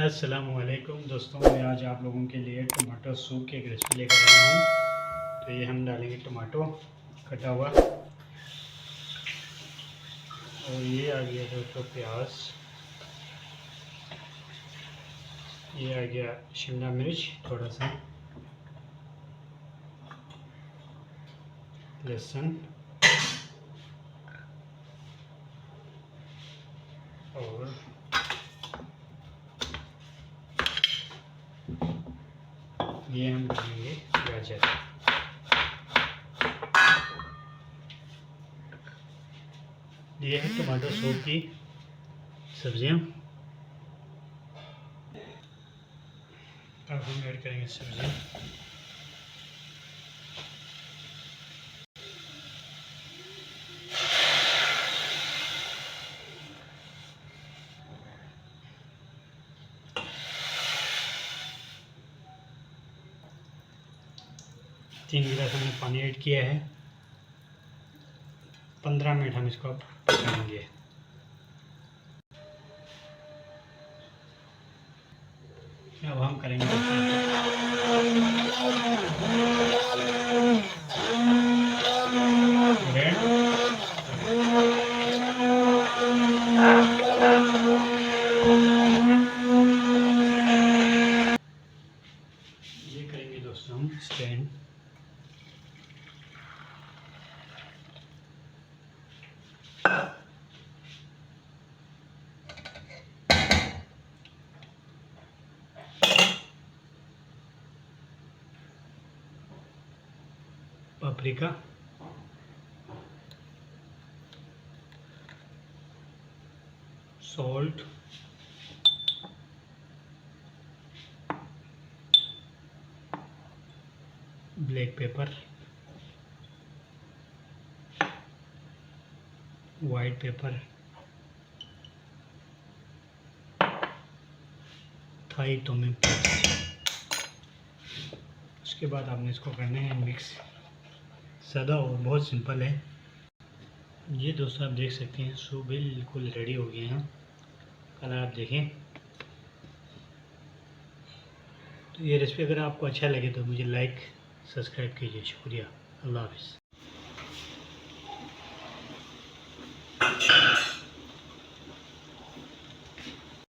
अस्सलामुअलैकुम दोस्तों, मैं आज आप लोगों के लिए टमाटो सूप की एक रेसिपी लेकर आया हूँ। तो ये हम डालेंगे टमाटो कटा हुआ, और ये आ गया दोस्तों प्याज, ये आ गया शिमला मिर्च थोड़ा सा, लहसुन और ये हम डालेंगे गाजर। ये है टमाटो सूप की सब्जियां। अब हम ऐड करेंगे सब्जियां। तीन गिलास हमने पानी ऐड किया है। 15 मिनट हम इसको पकाएंगे। अब हम करेंगे ये करेंगे दोस्तों हम stand. Paprika, salt, black pepper, white pepper, Thai tomato. उसके बाद आपने इसको करना है मिक्स। सादा और बहुत सिंपल है। ये दोस्तों आप देख सकते हैं सूप बिल्कुल रेडी हो गए हैं। कलर आप देखें। तो ये रेसिपी अगर आपको अच्छा लगे तो मुझे लाइक सब्सक्राइब कीजिए। शुक्रिया। अल्लाह हाफ़िज़।